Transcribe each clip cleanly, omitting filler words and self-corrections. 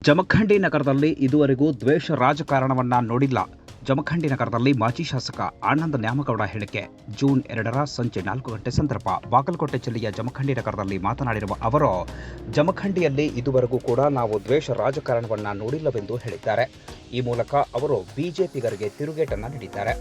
ಜಮಖಂಡಿ ನಗರದಲ್ಲಿ ಇದುವರೆಗೂ ದ್ವೇಷ ರಾಜಕಾರಣವನ್ನ ನೋಡಿಲ್ಲ. ಜಮಖಂಡಿ ನಗರದಲ್ಲಿ ಮಾಜಿ ಶಾಸಕ ಆನಂದ ನ್ಯಾಮಗೌಡ ಹೇಳಿಕೆ. ಜೂನ್ 2 ಸಂಜೆ 4 ಗಂಟೆ ಸಂದರ್ಭ ಬಾಗಲಕೋಟೆ ಜಿಲ್ಲೆಯ ಜಮಖಂಡಿ ನಗರದಲ್ಲಿ ಮಾತನಾಡಿರುವ ಅವರು, ಜಮಖಂಡಿಯಲ್ಲಿ ಇದುವರೆಗೂ ಕೂಡ ನಾವು ದ್ವೇಷ ರಾಜಕಾರಣವನ್ನ ನೋಡಿಲ್ಲವೆಂದು ಹೇಳಿದ್ದಾರೆ. ಈ ಮೂಲಕ ಅವರು ಬಿಜೆಪಿಗರಿಗೆ ತಿರುಗೇಟನ್ನ ನೀಡಿದ್ದಾರೆ.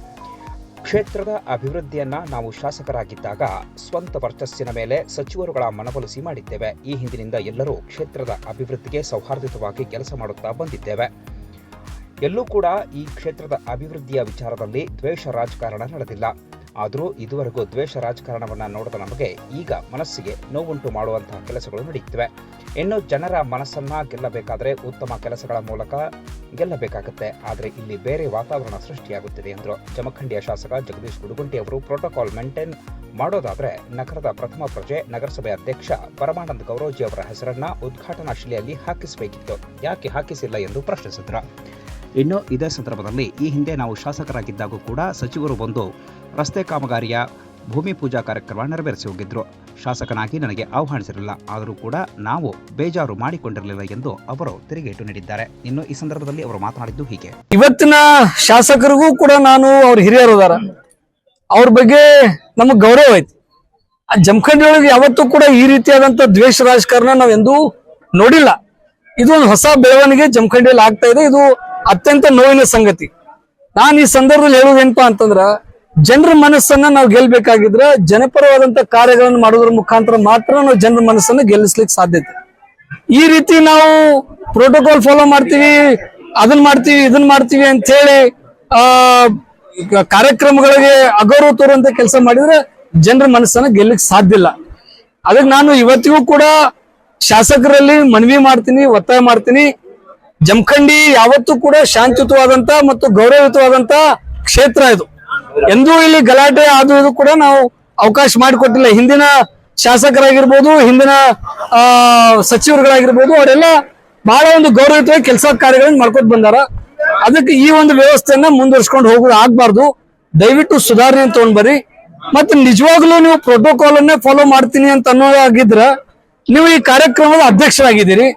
ಕ್ಷೇತ್ರದ ಅಭಿವೃದ್ಧಿಯನ್ನ ನಾವು ಶಾಸಕರಾಗಿದ್ದಾಗ ಸ್ವಂತ ವರ್ಚಸ್ಸಿನ ಮೇಲೆ ಸಚಿವರುಗಳ ಮನವೊಲಿಸಿ ಮಾಡಿದ್ದೇವೆ. ಈ ಹಿಂದಿನಿಂದ ಎಲ್ಲರೂ ಕ್ಷೇತ್ರದ ಅಭಿವೃದ್ಧಿಗೆ ಸೌಹಾರ್ದಯುತವಾಗಿ ಕೆಲಸ ಮಾಡುತ್ತಾ ಬಂದಿದ್ದೇವೆ. ಎಲ್ಲೂ ಕೂಡ ಈ ಕ್ಷೇತ್ರದ ಅಭಿವೃದ್ಧಿಯ ವಿಚಾರದಲ್ಲಿ ದ್ವೇಷ ರಾಜಕಾರಣ ನಡೆದಿಲ್ಲ. ಆದರೂ ಇದುವರೆಗೂ ದ್ವೇಷ ರಾಜಕಾರಣವನ್ನ ನೋಡಿದ ನಮಗೆ ಈಗ ಮನಸ್ಸಿಗೆ ನೋವುಂಟು ಮಾಡುವಂತಹ ಕೆಲಸಗಳು ನಡೆಯುತ್ತಿವೆ. ಇನ್ನು ಜನರ ಮನಸ್ಸನ್ನ ಗೆಲ್ಲಬೇಕಾದ್ರೆ ಉತ್ತಮ ಕೆಲಸಗಳ ಮೂಲಕ ಗೆಲ್ಲಬೇಕಾಗುತ್ತೆ. ಆದರೆ ಇಲ್ಲಿ ಬೇರೆ ವಾತಾವರಣ ಸೃಷ್ಟಿಯಾಗುತ್ತಿದೆ ಎಂದರು. ಜಮಖಂಡಿಯ ಶಾಸಕ ಜಗದೀಶ್ ಗುಡುಗುಂಟಿ ಅವರು ಪ್ರೋಟೋಕಾಲ್ ಮೇಂಟೈನ್ ಮಾಡೋದಾದ್ರೆ ನಗರದ ಪ್ರಥಮ ಪ್ರಜೆ ನಗರಸಭೆ ಅಧ್ಯಕ್ಷ ಪರಮಾನಂದ ಗೌರೋಜಿ ಅವರ ಹೆಸರನ್ನ ಉದ್ಘಾಟನಾ ಶಿಲೆಯಲ್ಲಿ ಹಾಕಿಸಬೇಕಿತ್ತು, ಯಾಕೆ ಹಾಕಿಸಿಲ್ಲ ಎಂದು ಪ್ರಶ್ನಿಸಿದರು. ಇನ್ನು ಇದೇ ಸಂದರ್ಭದಲ್ಲಿ ಈ ಹಿಂದೆ ನಾವು ಶಾಸಕರಾಗಿದ್ದಾಗೂ ಕೂಡ ಸಚಿವರು ಬಂದು ರಸ್ತೆ ಕಾಮಗಾರಿಯ ಭೂಮಿ ಪೂಜಾ ಕಾರ್ಯಕ್ರಮ ನೆರವೇರಿಸಿ ಹೋಗಿದ್ರು. ಶಾಸಕನಾಗಿ ನನಗೆ ಆಹ್ವಾನಿಸಿರಲಿಲ್ಲ, ಆದರೂ ಕೂಡ ನಾವು ಬೇಜಾರು ಮಾಡಿಕೊಂಡಿರಲಿಲ್ಲ ಎಂದು ಅವರು ತಿರುಗೇಟು ನೀಡಿದ್ದಾರೆ. ಇನ್ನು ಈ ಸಂದರ್ಭದಲ್ಲಿ ಅವರು ಮಾತನಾಡಿದ್ದು ಹೀಗೆ. ಇವತ್ತಿನ ಶಾಸಕರಿಗೂ ಕೂಡ ನಾನು ಅವ್ರ ಹಿರಿಯರು ಅದಾರ, ಅವ್ರ ಬಗ್ಗೆ ನಮಗ್ ಗೌರವ ಐತಿ. ಆ ಜಮಖಂಡಿ ಒಳಗೆ ಯಾವತ್ತೂ ಕೂಡ ಈ ರೀತಿಯಾದಂತ ದ್ವೇಷ ರಾಜಕಾರಣ ನಾವೆಂದೂ ನೋಡಿಲ್ಲ. ಇದು ಒಂದು ಹೊಸ ಬೆಳವಣಿಗೆ ಜಮಖಂಡಿಯಲ್ಲಿ ಆಗ್ತಾ ಇದೆ. ಇದು ಅತ್ಯಂತ ನೋವಿನ ಸಂಗತಿ. ನಾನು ಈ ಸಂದರ್ಭದಲ್ಲಿ ಹೇಳುವುದೇನಪ್ಪಾ ಅಂತಂದ್ರ, ಜನರ ಮನಸ್ಸನ್ನ ನಾವು ಗೆಲ್ಬೇಕಾಗಿದ್ರೆ ಜನಪರವಾದಂತ ಕಾರ್ಯಗಳನ್ನು ಮಾಡೋದ್ರ ಮುಖಾಂತರ ಮಾತ್ರ ನಾವು ಜನರ ಮನಸ್ಸನ್ನ ಗೆಲ್ಲಿಸ್ಲಿಕ್ಕೆ ಸಾಧ್ಯತೆ. ಈ ರೀತಿ ನಾವು ಪ್ರೋಟೋಕಾಲ್ ಫಾಲೋ ಮಾಡ್ತೀವಿ, ಅದನ್ನ ಮಾಡ್ತೀವಿ, ಇದನ್ನ ಮಾಡ್ತೀವಿ ಅಂತ ಹೇಳಿ ಕಾರ್ಯಕ್ರಮಗಳಿಗೆ ಅಗೌರವ ತೋರುವಂತ ಕೆಲಸ ಮಾಡಿದ್ರೆ ಜನರ ಮನಸ್ಸನ್ನ ಗೆಲ್ಲಕ್ಕೆ ಸಾಧ್ಯ ಇಲ್ಲ. ಅದಕ್ಕೆ ನಾನು ಇವತ್ತಿಗೂ ಕೂಡ ಶಾಸಕರಲ್ಲಿ ಮನವಿ ಮಾಡ್ತೀನಿ, ಒತ್ತಾಯ ಮಾಡ್ತೀನಿ. ಜಮಖಂಡಿ ಯಾವತ್ತೂ ಕೂಡ ಶಾಂತಿಯುತವಾದಂತ ಮತ್ತು ಗೌರವಯುತವಾದಂತ ಕ್ಷೇತ್ರ ಇದು. ಎಂದೂ ಇಲ್ಲಿ ಗಲಾಟೆ ಅದು ಇದು ಕೂಡ ನಾವು ಅವಕಾಶ ಮಾಡಿಕೊಟ್ಟಿಲ್ಲ. ಹಿಂದಿನ ಶಾಸಕರಾಗಿರ್ಬೋದು, ಹಿಂದಿನ ಸಚಿವರುಗಳಾಗಿರ್ಬೋದು, ಅವರೆಲ್ಲ ಬಹಳ ಒಂದು ಗೌರವಯುತವಾಗಿ ಕೆಲಸ ಕಾರ್ಯಗಳನ್ನು ಮಾಡ್ಕೊತ ಬಂದಾರ. ಅದಕ್ಕೆ ಈ ಒಂದು ವ್ಯವಸ್ಥೆಯನ್ನ ಮುಂದುವರ್ಸ್ಕೊಂಡು ಹೋಗೋದು ಆಗ್ಬಾರ್ದು. ದಯವಿಟ್ಟು ಸುಧಾರಣೆ ತಗೊಂಡ್ ಬರ್ರಿ. ಮತ್ತೆ ನಿಜವಾಗ್ಲೂ ನೀವು ಪ್ರೋಟೋಕಾಲ್ ಅನ್ನೇ ಫಾಲೋ ಮಾಡ್ತೀನಿ ಅಂತ ಅನ್ನೋದಾಗಿದ್ರ ನೀವು ಈ ಕಾರ್ಯಕ್ರಮದ ಅಧ್ಯಕ್ಷರಾಗಿದ್ದೀರಿ.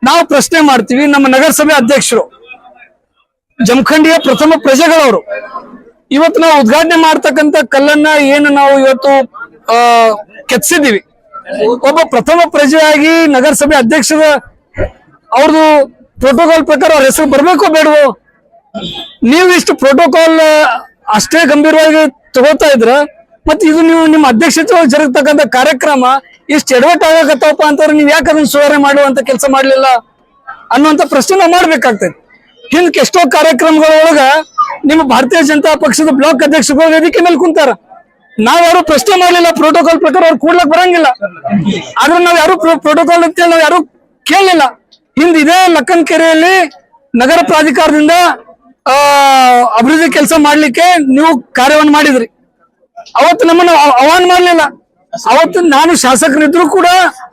ನಾವು ಪ್ರಶ್ನೆ ಮಾಡ್ತೀವಿ, ನಮ್ಮ ನಗರಸಭೆ ಅಧ್ಯಕ್ಷರು ಜಮಖಂಡಿಯ ಪ್ರಥಮ ಪ್ರಜೆಗಳವರು, ಇವತ್ತು ನಾವು ಉದ್ಘಾಟನೆ ಮಾಡ್ತಕ್ಕಂಥ ಕಲ್ಲನ್ನ ಏನು ನಾವು ಇವತ್ತು ಕೆತ್ತಿಸಿದೀವಿ, ಒಬ್ಬ ಪ್ರಥಮ ಪ್ರಜೆಯಾಗಿ ನಗರಸಭೆ ಅಧ್ಯಕ್ಷರ ಅವ್ರದ್ದು ಪ್ರೋಟೋಕಾಲ್ ಪ್ರಕಾರ ಅವ್ರ ಹೆಸರು ಬರ್ಬೇಕೋ ಬೇಡವೋ? ನೀವು ಇಷ್ಟು ಪ್ರೋಟೋಕಾಲ್ ಅಷ್ಟೇ ಗಂಭೀರವಾಗಿ ತಗೋತಾ ಇದ್ರ ಮತ್ತೆ ಇದು ನೀವು ನಿಮ್ಮ ಅಧ್ಯಕ್ಷತೆ ಜರುಗತಕ್ಕಂಥ ಕಾರ್ಯಕ್ರಮ ಇಷ್ಟು ಎಡವಟ್ಟು ಆಗತ್ತಪ್ಪ ಅಂತಂದ್ರೆ ನೀವ್ ಯಾಕೆ ಅದನ್ನ ಸುಧಾರಣೆ ಮಾಡುವಂತ ಕೆಲಸ ಮಾಡ್ಲಿಲ್ಲ ಅನ್ನುವಂತ ಪ್ರಶ್ನೆ ನಾವು ಮಾಡ್ಬೇಕಾಗ್ತದೆ. ಹಿಂದಕ್ಕೆ ಎಷ್ಟೋ ಕಾರ್ಯಕ್ರಮಗಳೊಳಗ ನಿಮ್ಮ ಭಾರತೀಯ ಜನತಾ ಪಕ್ಷದ ಬ್ಲಾಕ್ ಅಧ್ಯಕ್ಷಗಳು ವೇದಿಕೆ ಮೇಲೆ ಕುಂತಾರ, ನಾವ್ ಯಾರು ಪ್ರಶ್ನೆ ಮಾಡ್ಲಿಲ್ಲ. ಪ್ರೋಟೋಕಾಲ್ ಪ್ರಕಾರ ಅವ್ರು ಕೂಡ್ಲಕ್ ಬರಂಗಿಲ್ಲ. ಆದ್ರೆ ನಾವ್ ಯಾರು ಪ್ರೋಟೋಕಾಲ್ ಅಂತೇಳಿ ನಾವ್ ಯಾರು ಕೇಳಲಿಲ್ಲ. ಹಿಂದ್ ಇದೇ ಲಕ್ಕನಕೆರೆಯಲ್ಲಿ ನಗರ ಪ್ರಾಧಿಕಾರದಿಂದ ಅಭಿವೃದ್ಧಿ ಕೆಲಸ ಮಾಡ್ಲಿಕ್ಕೆ ನೀವು ಕಾರ್ಯವನ್ನು ಮಾಡಿದ್ರಿ. ಅವತ್ತು ನಮ್ಮನ್ನು ಆಹ್ವಾನ ಮಾಡ್ಲಿಲ್ಲ. ಅವತ್ತು ನಾನು ಶಾಸಕರಿದ್ರು ಕೂಡ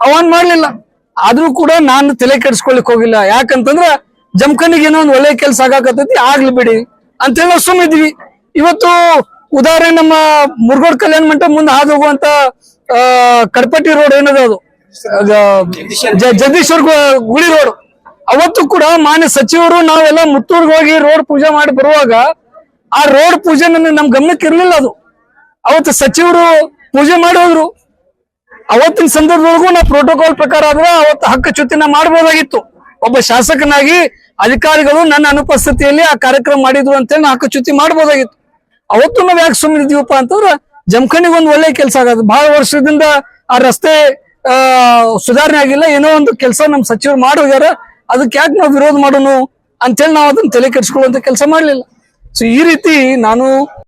ಆಹ್ವಾನ ಮಾಡ್ಲಿಲ್ಲ. ಆದ್ರೂ ಕೂಡ ನಾನು ತಲೆ ಕೆಡಿಸ್ಕೊಳ್ಲಿಕ್ ಹೋಗಿಲ್ಲ. ಯಾಕಂತಂದ್ರ ಜಮಖಂಡಿಗೆ ಏನೋ ಒಂದು ಒಳ್ಳೆ ಕೆಲಸ ಆಗಾಕತ್ತೈತಿ, ಆಗ್ಲಿ ಬಿಡಿ ಅಂತೇಳಿ ನಾವು ಸುಮ್ಮಿದ್ವಿ. ಇವತ್ತು ಉದಾಹರಣೆ ನಮ್ಮ ಮುರುಗೋಡ್ ಕಲ್ಯಾಣ ಮಂಟಪ ಮುಂದೆ ಹಾದು ಹೋಗುವಂತ ಕಡಪಟ್ಟಿ ರೋಡ್ ಏನದ ಅದು ಜಗದೀಶ್ವರ ಗುಡಿ ರೋಡ್, ಅವತ್ತು ಕೂಡ ಮಾನ್ಯ ಸಚಿವರು ನಾವೆಲ್ಲ ಮುತ್ತೂರ್ಗೆ ಹೋಗಿ ರೋಡ್ ಪೂಜೆ ಮಾಡಿ ಬರುವಾಗ ಆ ರೋಡ್ ಪೂಜೆ ನಮ್ ಗಮನಕ್ಕೆ ಇರ್ಲಿಲ್ಲ. ಅದು ಅವತ್ತು ಸಚಿವರು ಪೂಜೆ ಮಾಡಿ ಹೋದ್ರು. ಅವತ್ತಿನ ಸಂದರ್ಭದೊಳಗೂ ನಾವು ಪ್ರೋಟೋಕಾಲ್ ಪ್ರಕಾರ ಆದ್ರೆ ಅವತ್ತು ಹಕ್ಕಚ್ಯುತಿನ ಮಾಡಬಹುದಾಗಿತ್ತು. ಒಬ್ಬ ಶಾಸಕನಾಗಿ ಅಧಿಕಾರಿಗಳು ನನ್ನ ಅನುಪಸ್ಥಿತಿಯಲ್ಲಿ ಆ ಕಾರ್ಯಕ್ರಮ ಮಾಡಿದ್ರು ಅಂತೇಳಿ ನಾವು ಹಕ್ಕಚ್ಯುತಿ ಮಾಡಬಹುದಾಗಿತ್ತು. ಅವತ್ತು ನಾವ್ ಯಾಕೆ ಸುಮ್ಮನಿದೀವಪ್ಪ ಅಂತಂದ್ರ ಜಮಖಂಡಿಗೆ ಒಂದು ಒಳ್ಳೆ ಕೆಲಸ ಆಗೋದು. ಬಹಳ ವರ್ಷದಿಂದ ಆ ರಸ್ತೆ ಸುಧಾರಣೆ ಆಗಿಲ್ಲ, ಏನೋ ಒಂದು ಕೆಲಸ ನಮ್ ಸಚಿವರು ಮಾಡೋಗ್ಯಾರ, ಅದಕ್ಕೆ ಯಾಕೆ ನಾವು ವಿರೋಧ ಮಾಡೋಣ ಅಂತೇಳಿ ನಾವು ಅದನ್ನ ತಲೆ ಕೆಡಿಸ್ಕೊಳ್ಳುವಂತ ಕೆಲಸ ಮಾಡ್ಲಿಲ್ಲ. ಸೊ ಈ ರೀತಿ ನಾನು